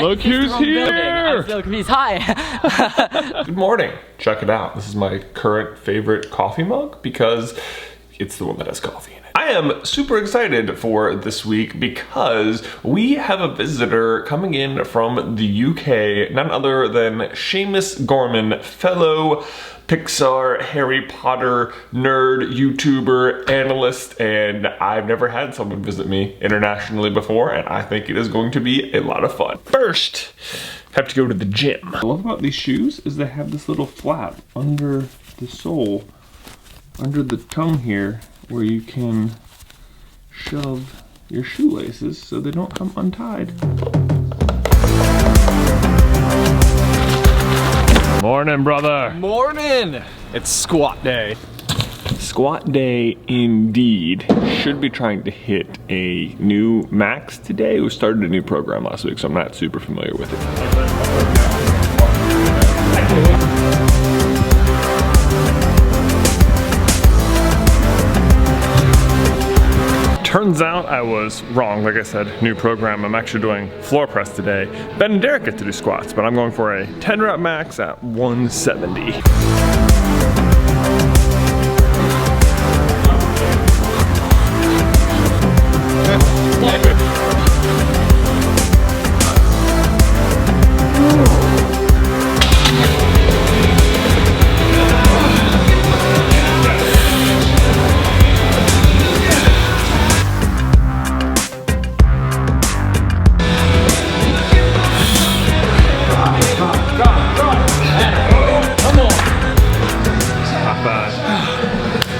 Look who's here! I'm still confused. Hi! Good morning. Check it out. This is my current favorite coffee mug because it's the one that has coffee in it. I am super excited for this week because we have a visitor coming in from the UK, none other than Seamus Gorman, fellow Pixar, Harry Potter, nerd, YouTuber, analyst, and I've never had someone visit me internationally before, and I think it is going to be a lot of fun. First, have to go to the gym. What I love about these shoes is they have this little flap under the sole, under the tongue here, where you can shove your shoelaces so they don't come untied. Morning, brother. Morning! It's squat day. Squat day indeed. Should be trying to hit a new max today. We started a new program last week, so I'm not super familiar with it. Turns out I was wrong. Like I said, new program. I'm actually doing floor press today. Ben and Derek get to do squats, but I'm going for a 10 rep max at 170.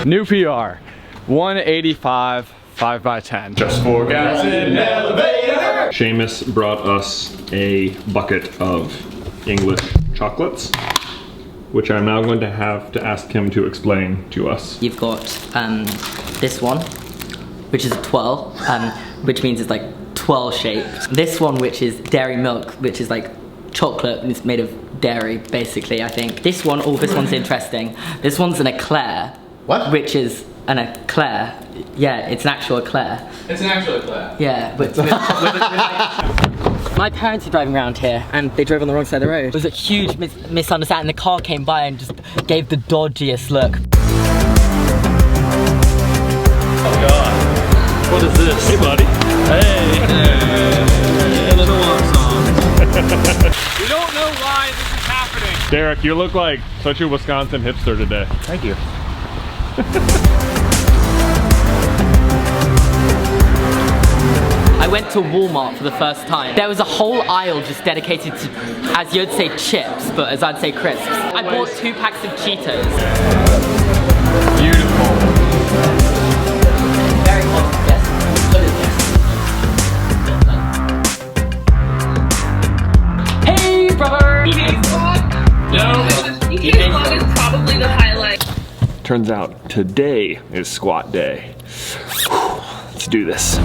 New PR, 185, 5x10. Just for guys in an elevator. Seamus brought us a bucket of English chocolates, which I'm now going to have to ask him to explain to us. You've got this one, which is a 12, which means it's like 12 shaped. This one, which is dairy milk, which is like chocolate and it's made of dairy, basically, I think. This one, oh, this one's interesting. This one's an eclair. What? Which is an eclair. Yeah, it's an actual eclair. It's an actual eclair. Yeah, but my parents are driving around here and they drove on the wrong side of the road. It was a huge misunderstanding. The car came by and just gave the dodgiest look. Oh God. What is this? Hey buddy. Hey, little love song. We don't know why this is happening. Derek, you look like such a Wisconsin hipster today. Thank you. I went to Walmart for the first time. There was a whole aisle just dedicated to, as you'd say, chips, but as I'd say, crisps. I bought 2 packs of Cheetos. Beautiful. Very hot, yes. What is this? Hey, brother! No. EK vlog is probably the highlight. Turns out today is squat day. Let's do this.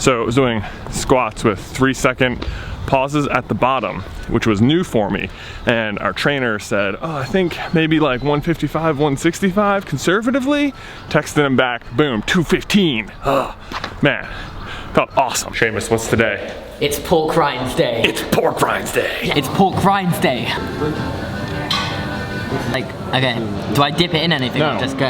So I was doing squats with 3-second pauses at the bottom, which was new for me. And our trainer said, oh, I think maybe like 155, 165 conservatively. Texted him back, boom, 215. Oh, man, felt awesome. Seamus, what's today? It's pork rinds day. It's pork rinds day. It's pork rinds day. Like, okay, do I dip it in anything or just go?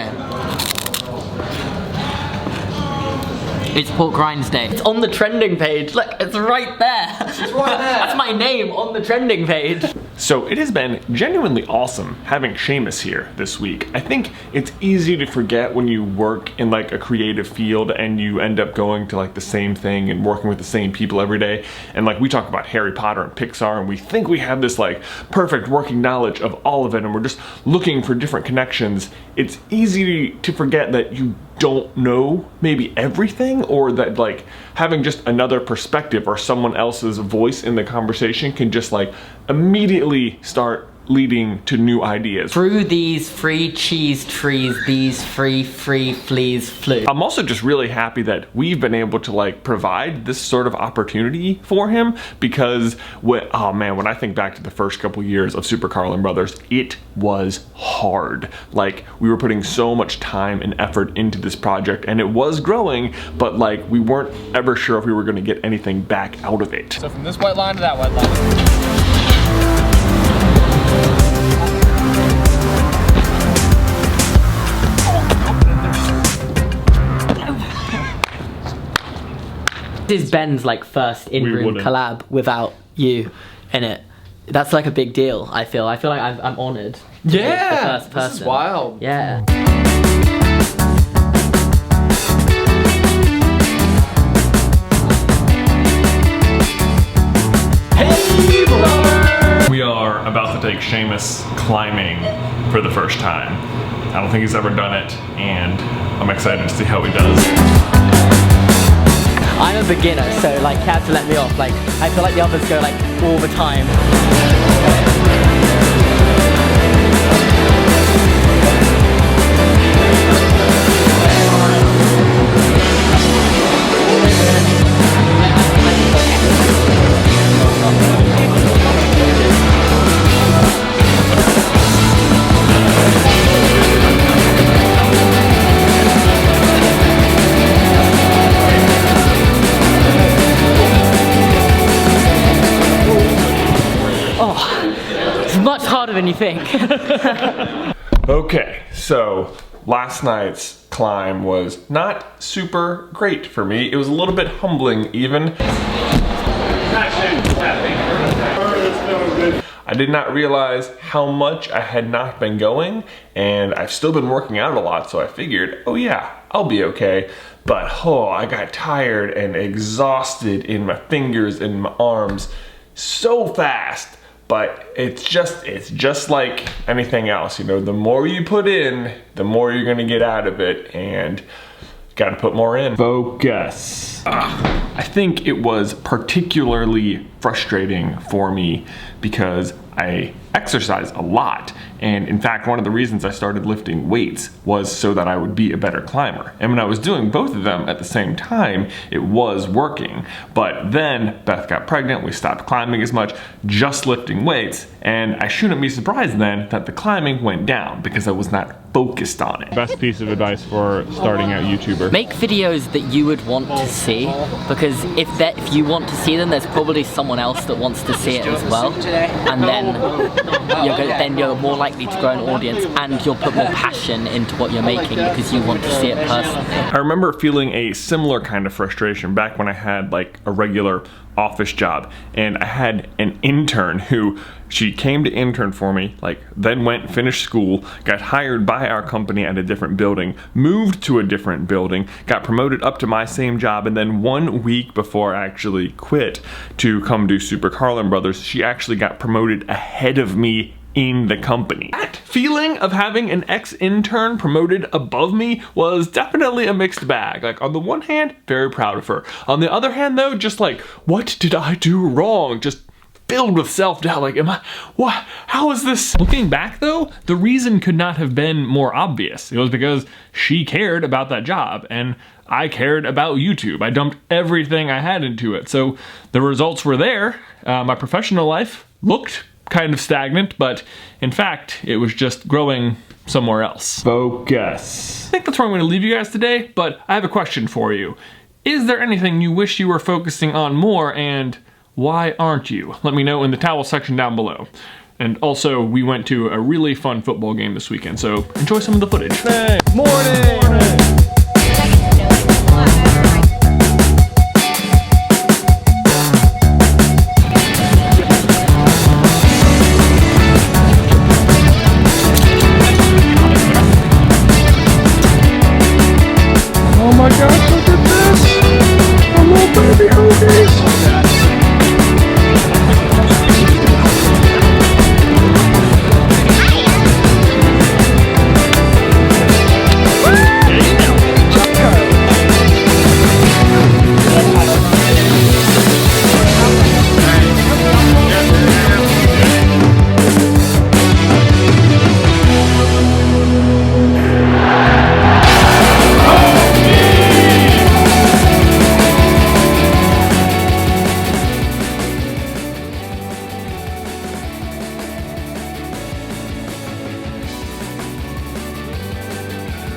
It's pork rinds day. It's on the trending page. Look, it's right there. It's right there. That's my name on the trending page. So it has been genuinely awesome having Seamus here this week. I think it's easy to forget when you work in like a creative field and you end up going to like the same thing and working with the same people every day. And like we talk about Harry Potter and Pixar and we think we have this like perfect working knowledge of all of it and we're just looking for different connections. It's easy to forget that you don't know maybe everything, or that like having just another perspective or someone else's voice in the conversation can just like immediately start leading to new ideas. Through these free cheese trees, these free fleas flew. I'm also just really happy that we've been able to like provide this sort of opportunity for him, because oh man, when I think back to the first couple years of Super Carlin Brothers, it was hard. Like, we were putting so much time and effort into this project, and it was growing, but like we weren't ever sure if we were going to get anything back out of it. So from this white line to that white line. This is Ben's like first in-room collab without you in it. That's like a big deal. I feel like I'm honored. Yeah, the first person. this is wild. Yeah. We are about to take Seamus climbing for the first time. I don't think he's ever done it, and I'm excited to see how he does. I'm a beginner, so like you have to let me off. Like, I feel like the others go like all the time. Much harder than you think. Okay, so last night's climb was not super great for me. It was a little bit humbling even. I did not realize how much I had not been going, and I've still been working out a lot, so I figured, oh yeah, I'll be okay. But oh, I got tired and exhausted in my fingers and my arms so fast. But it's just like anything else, you know, the more you put in, the more you're gonna get out of it, and gotta put more in. Focus. I think it was particularly frustrating for me because I exercise a lot, and in fact one of the reasons I started lifting weights was so that I would be a better climber. And when I was doing both of them at the same time, it was working. But then Beth got pregnant, we stopped climbing as much, just lifting weights, and I shouldn't be surprised then that the climbing went down because I was not focused on it. Best piece of advice for starting out YouTuber. Make videos that you would want to see, because if you want to see them, there's probably someone else that wants to see it as well, and then you're more likely to grow an audience, and you'll put more passion into what you're making because you want to see it personally. I remember feeling a similar kind of frustration back when I had like a regular office job, and I had an intern who, she came to intern for me, like then went and finished school, got hired by our company at a different building, moved to a different building, got promoted up to my same job, and then 1 week before I actually quit to come do Super Carlin Brothers, she actually got promoted ahead of me in the company. That feeling of having an ex-intern promoted above me was definitely a mixed bag. Like, on the one hand, very proud of her. On the other hand though, just like, what did I do wrong? Just filled with self-doubt, like, how is this? Looking back though, the reason could not have been more obvious. It was because she cared about that job, and I cared about YouTube. I dumped everything I had into it. So the results were there. My professional life looked kind of stagnant, but in fact, it was just growing somewhere else. Focus. I think that's where I'm going to leave you guys today, but I have a question for you. Is there anything you wish you were focusing on more, and why aren't you? Let me know in the towel section down below. And also, we went to a really fun football game this weekend, so enjoy some of the footage. Hey, morning! Oh my gosh, look at this! A little baby hoagies!